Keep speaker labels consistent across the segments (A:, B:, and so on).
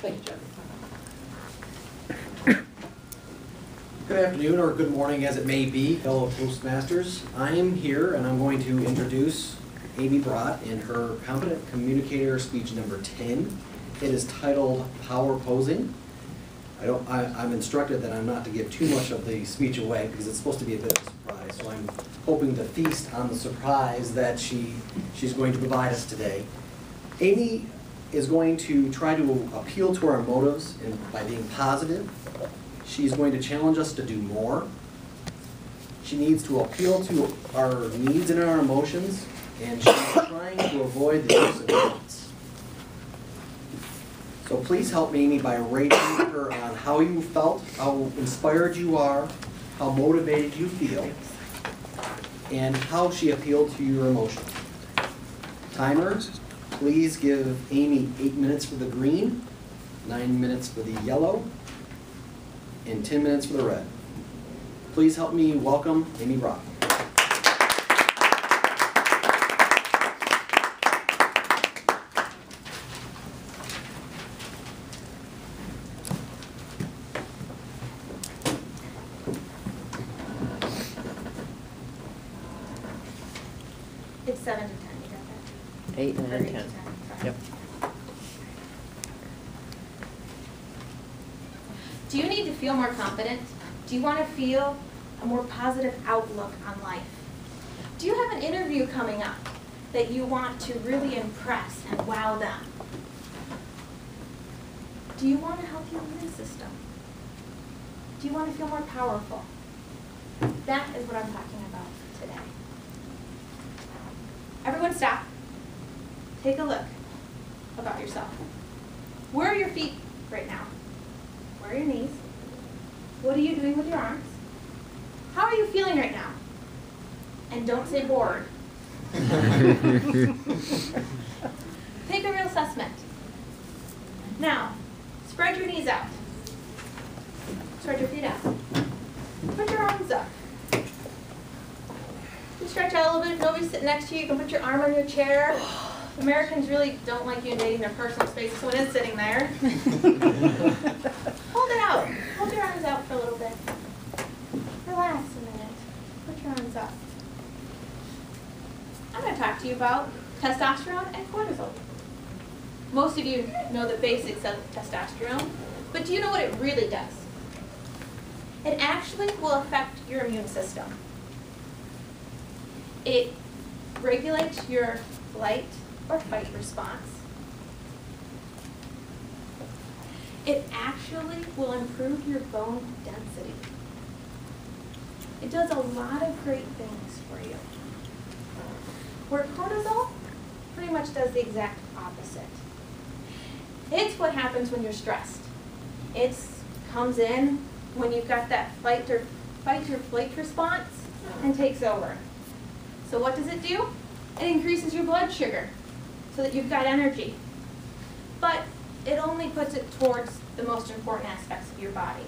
A: Thank you, Jeff.
B: Good afternoon, or good morning as it may be, fellow Toastmasters. I am here and I'm going to introduce Amy Braat in her Competent Communicator speech number 10. It is titled Power Posing. I'm instructed that I'm not to give too much of the speech away because it's supposed to be a bit of a surprise, so I'm hoping to feast on the surprise that she's going to provide us today. Amy is going to try to appeal to our motives by being positive. She's going to challenge us to do more. She needs to appeal to our needs and our emotions, and she's trying to avoid the use of violence. So please help Amy by rating her on how you felt, how inspired you are, how motivated you feel, and how she appealed to your emotions. Timer, please give Amy 8 minutes for the green, 9 minutes for the yellow, and 10 minutes for the red. Please help me welcome Amy Braat.
C: It's 7 to 10, you got that?
A: 8, 9, 10. Yep.
C: Do you need to feel more confident? Do you want to feel a more positive outlook on life? Do you have an interview coming up that you want to really impress and wow them? Do you want a healthy immune system? Do you want to feel more powerful? That is what I'm talking about today. Everyone stop. Take a look about yourself. Where are your feet right now? Where are your knees? What are you doing with your arms? How are you feeling right now? And don't say bored. Take a real assessment. Now, spread your knees out. Spread your feet out. Put your arms up. You stretch out a little bit. If nobody's sitting next to you, you can put your arm on your chair. Americans really don't like you invading their personal space, so it is sitting there. Hold it out. Hold your arms out for a little bit. Relax a minute. Put your arms up. I'm going to talk to you about testosterone and cortisol. Most of you know the basics of testosterone, but do you know what it really does? It actually will affect your immune system. It regulates your flight or fight response. It actually will improve your bone density. It does a lot of great things for you. Where cortisol pretty much does the exact opposite. It's what happens when you're stressed. It comes in when you've got that fight or flight response and takes over. So what does it do? It increases your blood sugar so that you've got energy. But it only puts it towards the most important aspects of your body,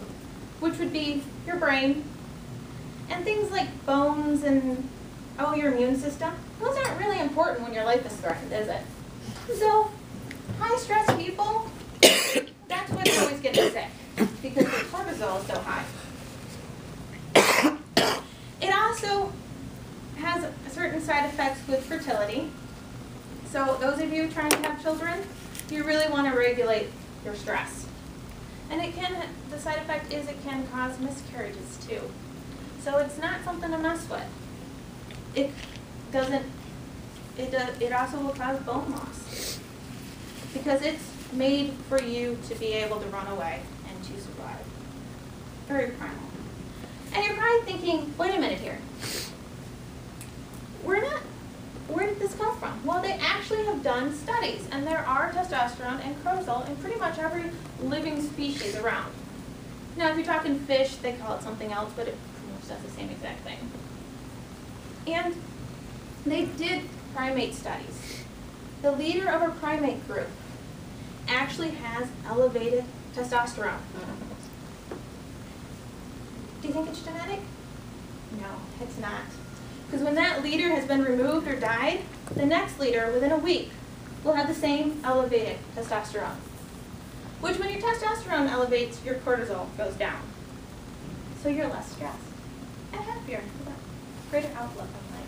C: which would be your brain, and things like bones and, your immune system. Those aren't really important when your life is threatened, is it? So, high-stress people, that's when they're always getting sick, because the cortisol is so high. It also has certain side effects with fertility. So those of you trying to have children, you really want to regulate your stress. And the side effect is it can cause miscarriages too. So it's not something to mess with. It also will cause bone loss. Because it's made for you to be able to run away and to survive. Very primal. And you're probably thinking, wait a minute here. Where did this come from? Well, they actually have done studies, and there are testosterone and cortisol in pretty much every living species around. Now, if you're talking fish, they call it something else, but it pretty much does the same exact thing. And they did primate studies. The leader of a primate group actually has elevated testosterone. Do you think it's genetic? No, it's not. Because when that leader has been removed or died, the next leader, within a week, will have the same elevated testosterone. which when your testosterone elevates, your cortisol goes down. So you're less stressed and happier, with a greater outlook on life.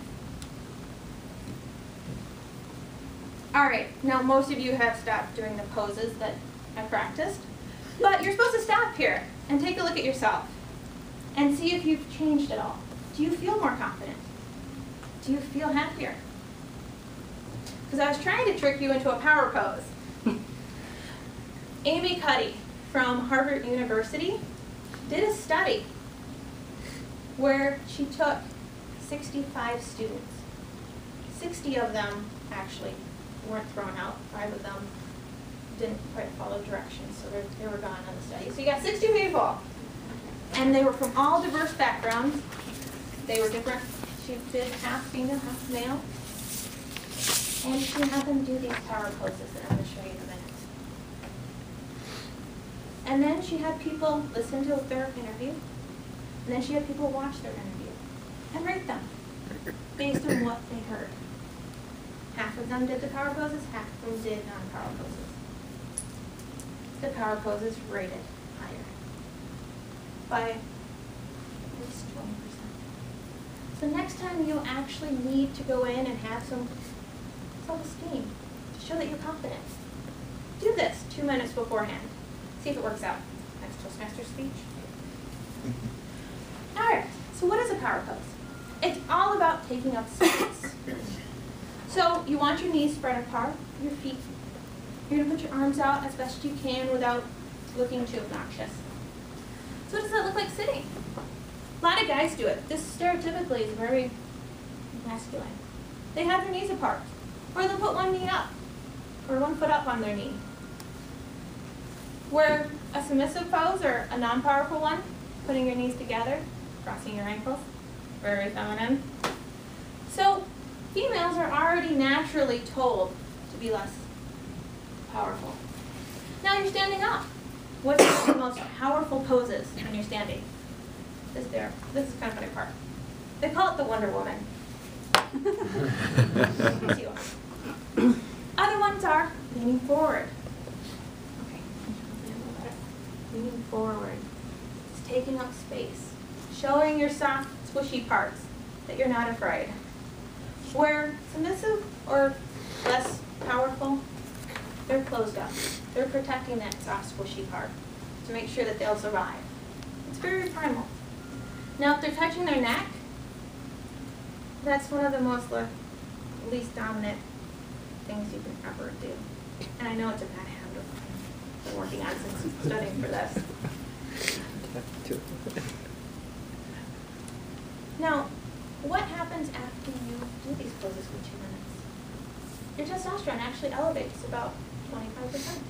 C: All right, now most of you have stopped doing the poses that I practiced, but you're supposed to stop here and take a look at yourself and see if you've changed at all. Do you feel more confident? Do you feel happier? Because I was trying to trick you into a power pose. Amy Cuddy from Harvard University did a study where she took 65 students. 60 of them actually weren't thrown out. 5 of them didn't quite follow directions, so they were gone on the study. So you got 60 people, and they were from all diverse backgrounds. They were different. She did half female, half male, and she had them do these power poses that I'm going to show you in a minute. And then she had people listen to their interview, and then she had people watch their interview and rate them based on what they heard. Half of them did the power poses, half of them did non-power poses. The power poses rated higher by at least 20%. So next time you actually need to go in and have some self-esteem to show that you're confident, do this 2 minutes beforehand. See if it works out. Next Toastmaster speech. All right, so what is a power pose? It's all about taking up space. So you want your knees spread apart, your feet. You're going to put your arms out as best you can without looking too obnoxious. So what does that look like sitting? A lot of guys do it. This stereotypically is very masculine. They have their knees apart, or they'll put one knee up, or one foot up on their knee. Where a submissive pose or a non-powerful one, putting your knees together, crossing your ankles, very feminine. So females are already naturally told to be less powerful. Now you're standing up. What's the most powerful poses when you're standing? This is kind of a funny part. They call it the Wonder Woman. Other ones are leaning forward. Okay, leaning forward. It's taking up space, showing your soft, squishy parts that you're not afraid. Where submissive or less powerful, they're closed up. They're protecting that soft, squishy part to make sure that they'll survive. It's very primal. Now, if they're touching their neck, that's one of the most least dominant things you can ever do. And I know it's a bad habit of mine. I've been working on since studying for this. Now, what happens after you do these poses for 2 minutes? Your testosterone actually elevates about 25%.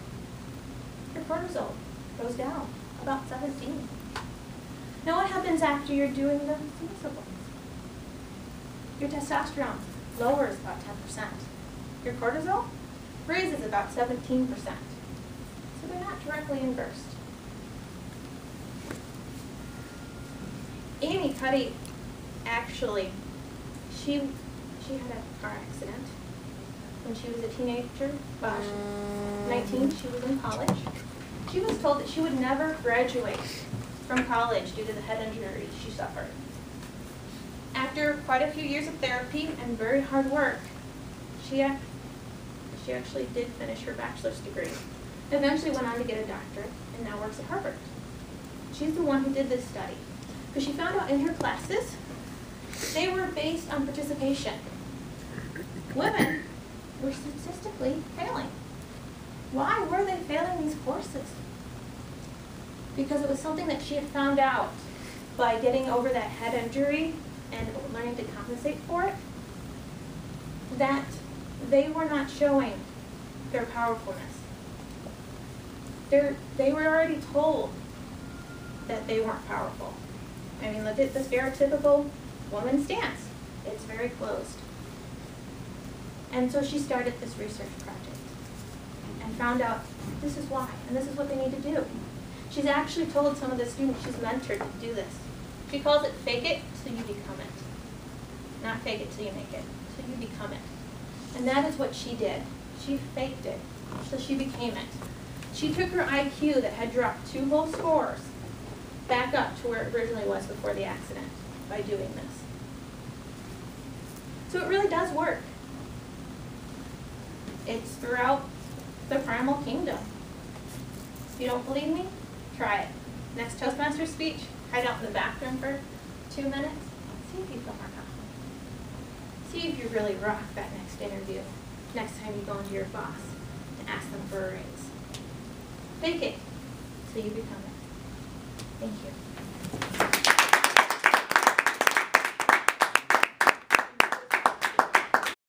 C: Your cortisol goes down about 17%. Now what happens after you're doing the submissive ones? Your testosterone lowers about 10%. Your cortisol raises about 17%. So they're not directly inversed. Amy Cuddy, actually, she had a car accident when she was a teenager. About 19, she was in college. She was told that she would never graduate from college due to the head injury she suffered. After quite a few years of therapy and very hard work, she actually did finish her bachelor's degree. Eventually went on to get a doctorate and now works at Harvard. She's the one who did this study. Because she found out in her classes, they were based on participation. Women were statistically failing. Why were they failing these courses? Because it was something that she had found out by getting over that head injury and learning to compensate for it, that they were not showing their powerfulness. They were already told that they weren't powerful. I mean, look at the stereotypical woman stance. It's very closed. And so she started this research project and found out this is why, and this is what they need to do. She's actually told some of the students she's mentored to do this. She calls it fake it till you become it. Not fake it till you make it, till you become it. And that is what she did. She faked it till she became it. She took her IQ that had dropped 2 whole scores back up to where it originally was before the accident by doing this. So it really does work. It's throughout the primal kingdom. If you don't believe me, try it. Next Toastmaster speech, hide out in the bathroom for 2 minutes. See if you feel more confident. See if you really rock that next interview. Next time you go into your boss and ask them for a raise. Fake it till you become it. Thank you.